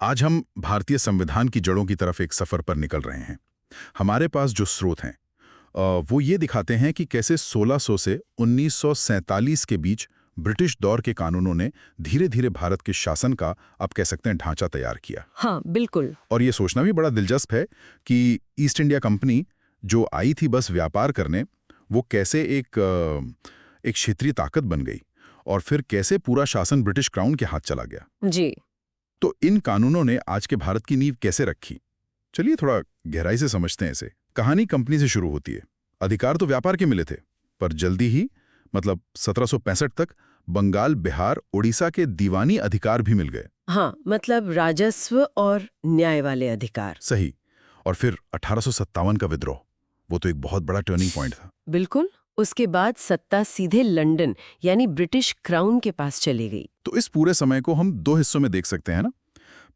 आज हम भारतीय संविधान की जड़ों की तरफ एक सफर पर निकल रहे हैं। हमारे पास जो स्रोत हैं वो ये दिखाते हैं कि कैसे 1600 से 1947 के बीच ब्रिटिश दौर के कानूनों ने धीरे धीरे भारत के शासन का, आप कह सकते हैं, ढांचा तैयार किया। हाँ, बिल्कुल। और ये सोचना भी बड़ा दिलचस्प है कि ईस्ट इंडिया कंपनी जो आई थी बस व्यापार करने, वो कैसे एक क्षेत्रीय ताकत बन गई और फिर कैसे पूरा शासन ब्रिटिश क्राउन के हाथ चला गया। जी। तो इन कानूनों ने आज के भारत की नींव कैसे रखी? चलिए थोड़ा गहराई से समझते हैं इसे। कहानी कंपनी से शुरू होती है। अधिकार तो व्यापार के मिले थे, पर जल्दी ही, मतलब 1765 तक, बंगाल, बिहार, उड़ीसा के दीवानी अधिकार भी मिल गए। हाँ, मतलब राजस्व और न्याय वाले अधिकार। सही। और फिर 1857 का विद्रोह, वो तो एक बहुत बड़ा टर्निंग पॉइंट था। बिल्कुल। उसके बाद सत्ता सीधे लंदन यानी ब्रिटिश क्राउन के पास चली गई। तो इस पूरे समय को हम दो हिस्सों में देख सकते हैं ना।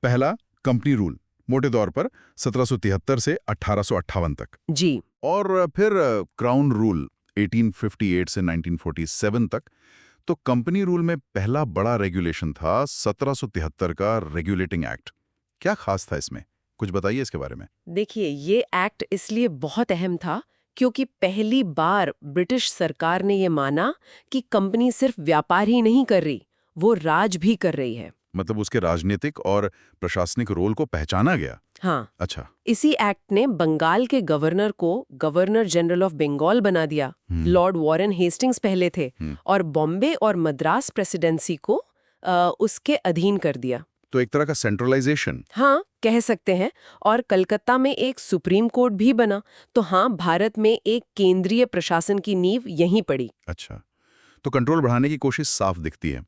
पहला, कंपनी रूल, मोटे तौर पर 1773 से 1858 तक। जी। और फिर क्राउन रूल 1858 से 1947 तक। तो कंपनी रूल में पहला बड़ा रेगुलेशन था 1773 का रेगुलेटिंग एक्ट। क्या खास था इसमें? कुछ बताइए इसके बारे में। देखिए, ये एक्ट इसलिए बहुत अहम था क्योंकि पहली बार ब्रिटिश सरकार ने ये माना कि कंपनी सिर्फ व्यापार ही नहीं कर रही, वो राज भी कर रही है। मतलब उसके राजनीतिक और प्रशासनिक रोल को पहचाना गया। हाँ। अच्छा। इसी एक्ट ने बंगाल के गवर्नर को गवर्नर जनरल ऑफ बंगाल बना दिया। लॉर्ड वॉरेन हेस्टिंग्स पहले थे और बॉम्बे और मद्रास प्रेसिडेंसी को उसके अधीन कर दिया। तो एक तरह का सेंट्रलाइजेशन। हाँ, कह सकते हैं। और कलकत्ता में एक सुप्रीम कोर्ट भी बना। तो हाँ, भारत में एक केंद्रीय प्रशासन की नींव यहीं पड़ी। अच्छा, तो कंट्रोल बढ़ाने की कोशिश साफ दिखती है।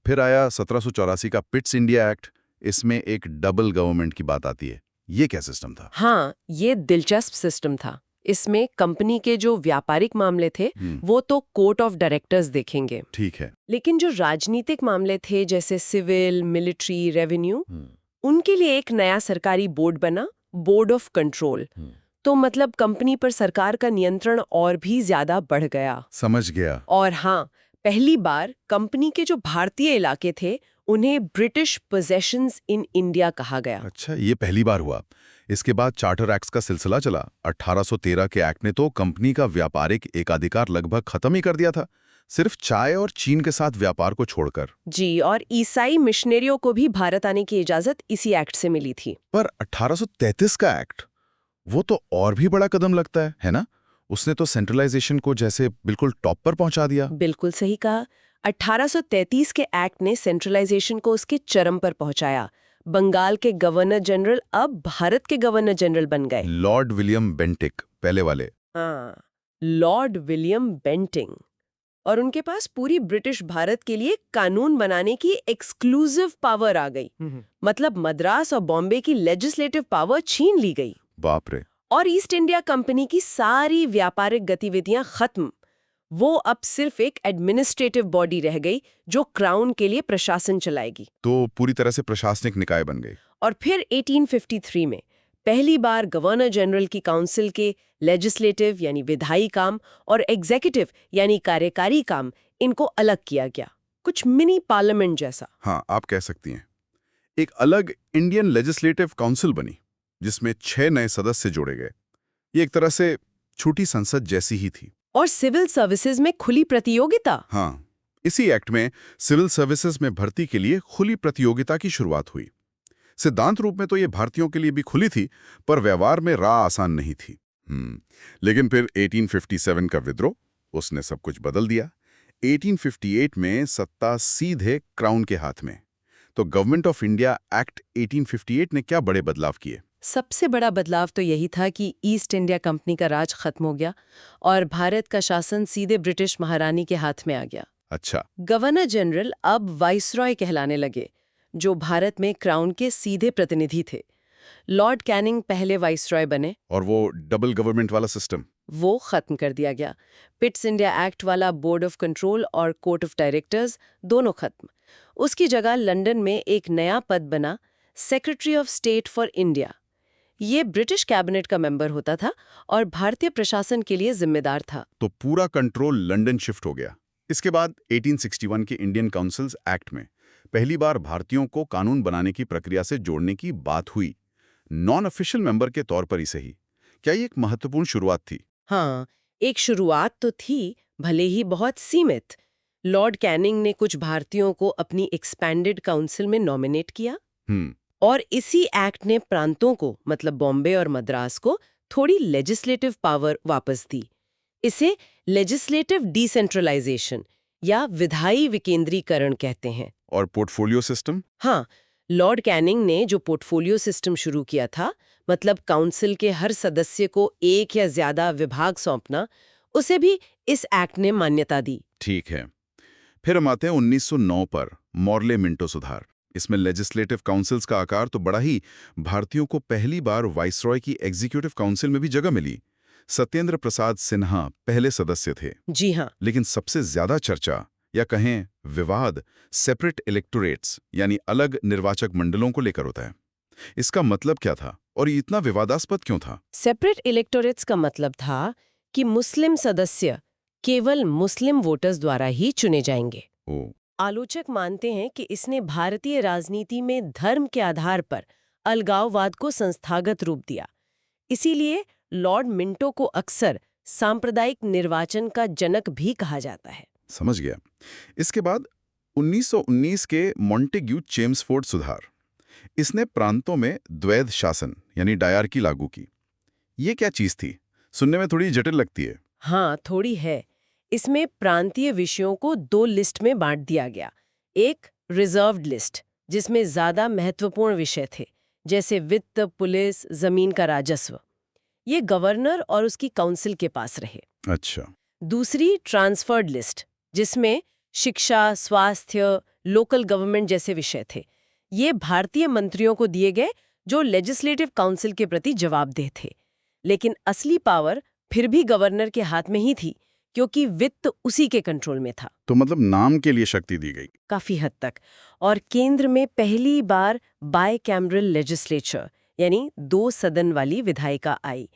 फिर आया 1784 का पिट्स इंडिया एक्ट। इसमें एक डबल गवर्नमेंट की बात आती है। ये क्या सिस्टम था? हाँ, ये दिलचस्प सिस्टम था। इसमें कंपनी के जो व्यापारिक मामले थे वो तो कोर्ट ऑफ डायरेक्टर्स देखेंगे। ठीक है। लेकिन जो राजनीतिक मामले थे, जैसे सिविल, मिलिट्री, रेवेन्यू, उनके लिए एक नया सरकारी बोर्ड बना, बोर्ड ऑफ कंट्रोल। तो मतलब कंपनी पर सरकार का नियंत्रण और भी ज्यादा बढ़ गया। समझ गया। और हाँ, पहली बार कंपनी के जो भारतीय इलाके थे उन्हें ब्रिटिश पोजेशंस इन इंडिया कहा गया। अच्छा, ये पहली बार हुआ। इसके बाद चार्टर एक्ट्स का सिलसिला चला। 1813 के एक्ट ने तो कंपनी का व्यापारिक एकाधिकार लगभग खत्म ही कर दिया था, सिर्फ चाय और चीन के साथ व्यापार को छोड़कर। जी, और ईसाई मिशनरियों को भी भारत आने की इजाजत इसी एक्ट से मिली थी। पर 1833 का एक्ट, वो तो और भी बड़ा कदम लगता है ना? उसने तो सेंट्रलाइजेशन को जैसे बिल्कुल टॉप पर पहुंचा दिया। बिल्कुल सही कहा। 1833 के एक्ट ने सेंट्रलाइजेशन को उसके चरम पर पहुंचाया। बंगाल के गवर्नर जनरल अब भारत के गवर्नर जनरल बन गए। लॉर्ड विलियम बेंटिक, पहले वाले। हाँ, लॉर्ड विलियम बेंटिंग। और उनके पास पूरी ब्रिटिश भारत के लिए कानून बनाने की एक्सक्लूसिव पावर आ गई। मतलब मद्रास और बॉम्बे की लेजिस्लेटिव पावर छीन ली गई। बाप रे। और ईस्ट इंडिया कंपनी की सारी व्यापारिक गतिविधियां खत्म। वो अब सिर्फ एक एडमिनिस्ट्रेटिव बॉडी रह गई जो क्राउन के लिए प्रशासन चलाएगी। तो पूरी तरह से प्रशासनिक निकाय बन गई। और फिर 1853 में पहली बार गवर्नर जनरल की काउंसिल के लेजिस्लेटिव यानी विधायी काम और एग्जीक्यूटिव यानी कार्यकारी काम, इनको अलग किया गया, कुछ मिनी पार्लियामेंट जैसा। हाँ, आप कह सकती हैं। एक अलग इंडियन लेजिस्लेटिव काउंसिल बनी जिसमें 6 नए सदस्य जोड़े गए। ये एक तरह से छोटी संसद जैसी ही थी। और सिविल सर्विसेज में खुली प्रतियोगिता। हाँ, इसी एक्ट में सिविल सर्विसेज में भर्ती के लिए खुली प्रतियोगिता की शुरुआत हुई। सिद्धांत रूप में तो ये भारतीयों के लिए भी खुली थी, पर व्यवहार में राह आसान नहीं थी। लेकिन फिर 1857 का विद्रोह, उसने सब कुछ बदल दिया। 1858 में सत्ता सीधे क्राउन के हाथ में। तो गवर्नमेंट ऑफ इंडिया एक्ट 1858 ने क्या बड़े बदलाव किए? सबसे बड़ा बदलाव तो यही था कि ईस्ट इंडिया कंपनी का राज खत्म हो गया और भारत का शासन सीधे ब्रिटिश महारानी के हाथ में आ गया। अच्छा। गवर्नर जनरल अब वाइसरॉय कहलाने लगे, जो भारत में क्राउन के सीधे प्रतिनिधि थे। लॉर्ड कैनिंग पहले वाइसरॉय बने। और वो डबल गवर्नमेंट वाला सिस्टम, वो खत्म कर दिया गया। पिट्स इंडिया एक्ट वाला बोर्ड ऑफ कंट्रोल और कोर्ट ऑफ डायरेक्टर्स दोनों खत्म। उसकी जगह लंदन में एक नया पद बना, secretary of state for India. ये ब्रिटिश कैबिनेट का मेंबर होता था और भारतीय प्रशासन के लिए जिम्मेदार था। तो पूरा कंट्रोल लंदन शिफ्ट हो गया। इसके बाद 1861 के इंडियन काउंसिल्स एक्ट में पहली बार भारतीयों को कानून बनाने की प्रक्रिया से जोड़ने की बात हुई, नॉन ऑफिशियल मेंबर के तौर पर ही सही। क्या ये एक महत्वपूर्ण शुरुआत थी? हाँ, एक शुरुआत तो थी, भले ही बहुत सीमित। लॉर्ड कैनिंग ने कुछ भारतीयों को अपनी एक्सपैंडेड काउंसिल में नॉमिनेट किया हम्म। और इसी एक्ट ने प्रांतों को, मतलब बॉम्बे और मद्रास को, थोड़ी लेजिस्लेटिव पावर वापस दी। इसे लेजिस्लेटिव डिसेंट्रलाइजेशन या विधायी विकेंद्रीकरण कहते हैं। और पोर्टफोलियो सिस्टम? हाँ, लॉर्ड कैनिंग ने जो पोर्टफोलियो सिस्टम शुरू किया था, मतलब काउंसिल के हर सदस्य को एक या ज्यादा विभाग सौंपना, उसे भी इस एक्ट ने मान्यता दी। ठीक है। फिर हम आते हैं 1909 पर, मॉर्ले मिंटो सुधार। इसमें लेजिस्लेटिव काउंसिल्स का आकार तो बड़ा ही, भारतीयों को पहली बार वाइसरॉय की एग्जीक्यूटिव काउंसिल में भी जगह मिली। सत्येंद्र प्रसाद सिन्हा पहले सदस्य थे। जी हाँ। लेकिन सबसे ज्यादा चर्चा या कहें विवाद सेपरेट इलेक्टोरेट्स यानी अलग निर्वाचक मंडलों को लेकर होता है। इसका मतलब क्या था और ये इतना विवादास्पद क्यों था? सेपरेट इलेक्टोरेट्स का मतलब था कि मुस्लिम सदस्य केवल मुस्लिम वोटर्स द्वारा ही चुने जाएंगे। ओ, आलोचक मानते हैं कि इसने भारतीय राजनीति में धर्म के आधार पर अलगाववाद को संस्थागत रूप दिया। इसीलिए लॉर्ड मिंटो को अक्सर सांप्रदायिक निर्वाचन का जनक भी कहा जाता है। समझ गया। इसके बाद 1919 के मॉन्टेग्यू चेम्सफोर्ड सुधार, इसने प्रांतों में द्वैध शासन यानी डायरकी लागू की। ये क्या चीज थी? सुनने में थोड़ी जटिल लगती है। हाँ, थोड़ी है। इसमें प्रांतीय विषयों को दो लिस्ट में बांट दिया गया। एक रिजर्व्ड लिस्ट, जिसमें ज्यादा महत्वपूर्ण विषय थे, जैसे वित्त, पुलिस, जमीन का राजस्व। ये गवर्नर और उसकी काउंसिल के पास रहे। अच्छा। दूसरी ट्रांसफर्ड लिस्ट, जिसमें शिक्षा, स्वास्थ्य, लोकल गवर्नमेंट जैसे विषय थे। ये भारतीय मंत्रियों को दिए गए, जो लेजिस्लेटिव काउंसिल के प्रति जवाबदेह थे। लेकिन असली पावर फिर भी गवर्नर के हाथ में ही थी, क्योंकि वित्त उसी के कंट्रोल में था। तो मतलब नाम के लिए शक्ति दी गई। काफी हद तक। और केंद्र में पहली बार बायकैमरल लेजिस्लेचर यानी दो सदन वाली विधायिका आई,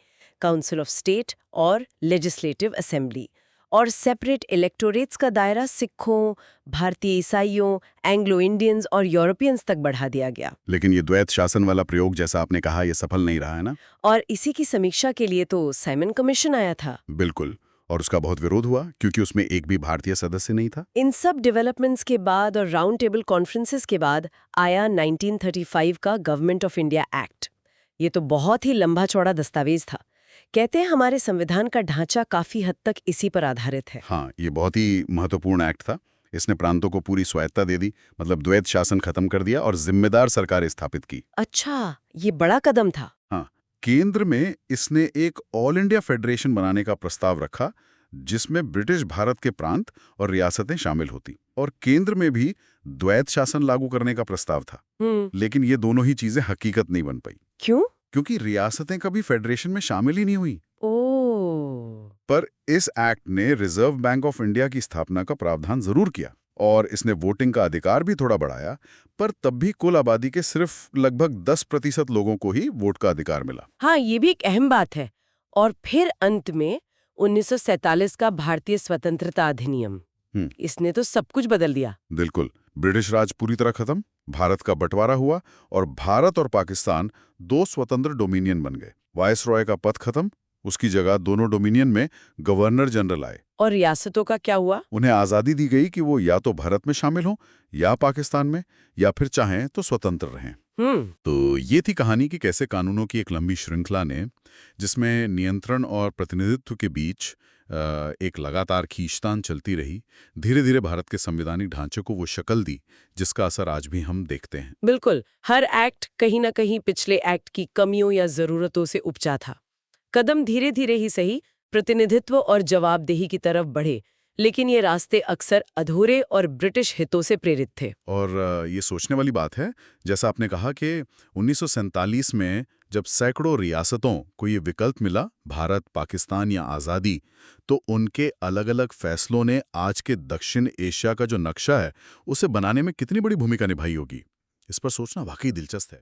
काउंसिल ऑफ स्टेट और लेजिस्लेटिव असेंबली। और सेपरेट इलेक्टोरेट्स का दायरा सिखों, भारतीय ईसाइयों, एंग्लो इंडियंस और यूरोपियंस तक बढ़ा दिया गया। लेकिन ये द्वैत शासन वाला प्रयोग, जैसा आपने कहा, ये सफल नहीं रहा है ना? और इसी की समीक्षा के लिए तो साइमन कमीशन आया था। बिल्कुल। और उसका बहुत विरोध हुआ क्योंकि उसमें एक भी भारतीय सदस्य नहीं था। इन सब डेवलपमेंट्स के बाद और राउंड टेबल कॉन्फ्रेंसेस के बाद आया 1935 का गवर्नमेंट ऑफ इंडिया एक्ट। ये तो बहुत ही लंबा चौड़ा दस्तावेज था। कहते हैं हमारे संविधान का ढांचा काफी हद तक इसी पर आधारित है। हाँ, ये बहुत ही महत्वपूर्ण एक्ट था। इसने प्रांतों को पूरी स्वायत्ता दे दी, मतलब द्वैत शासन खत्म कर दिया और जिम्मेदार सरकार स्थापित की। अच्छा, ये बड़ा कदम था। हाँ, केंद्र में इसने एक ऑल इंडिया फेडरेशन बनाने का प्रस्ताव रखा, जिसमें ब्रिटिश भारत के प्रांत और रियासतें शामिल होती, और केंद्र में भी द्वैत शासन लागू करने का प्रस्ताव था। लेकिन ये दोनों ही चीजें हकीकत नहीं बन पाई। क्यों? क्योंकि रियासतें कभी फेडरेशन में शामिल ही नहीं हुई। ओह। पर इस एक्ट ने रिजर्व बैंक ऑफ इंडिया की स्थापना का प्रावधान जरूर किया और इसने वोटिंग का अधिकार भी थोड़ा बढ़ाया, पर तब भी कुल आबादी के सिर्फ लगभग 10% लोगों को ही वोट का अधिकार मिला। हाँ, ये भी एक अहम बात है। और फिर अंत में 1947 का भारतीय स्वतंत्रता अधिनियम, इसने तो सब कुछ बदल दिया। बिल्कुल। ब्रिटिश राज पूरी तरह खत्म, भारत का बंटवारा हुआ और भारत और पाकिस्तान दो स्वतंत्र डोमिनियन बन गए। वायसरॉय का पद खत्म, उसकी जगह दोनों डोमिनियन में गवर्नर जनरल आए। और रियासतों का क्या हुआ? उन्हें आज़ादी दी गई कि वो या तो भारत में शामिल हों या पाकिस्तान में, या फिर चाहें तो स्वतंत्र रहें। तो ये थी कहानी कि कैसे कानूनों की एक लंबी श्रृंखला ने, जिसमें नियंत्रण और प्रतिनिधित्व के बीच एक लगातार खींचतान चलती रही, धीरे धीरे भारत के संवैधानिक ढांचे को वो शक्ल दी जिसका असर आज भी हम देखते हैं। बिल्कुल। हर एक्ट कहीं ना कहीं पिछले एक्ट की कमियों या जरूरतों से उपजा था। कदम धीरे धीरे ही सही प्रतिनिधित्व और जवाबदेही की तरफ बढ़े, लेकिन ये रास्ते अक्सर अधूरे और ब्रिटिश हितों से प्रेरित थे। और ये सोचने वाली बात है, जैसा आपने कहा कि 1947 में जब सैकड़ों रियासतों को ये विकल्प मिला, भारत, पाकिस्तान या आज़ादी, तो उनके अलग अलग फैसलों ने आज के दक्षिण एशिया का जो नक्शा है उसे बनाने में कितनी बड़ी भूमिका निभाई होगी। इस पर सोचना वाकई दिलचस्प है।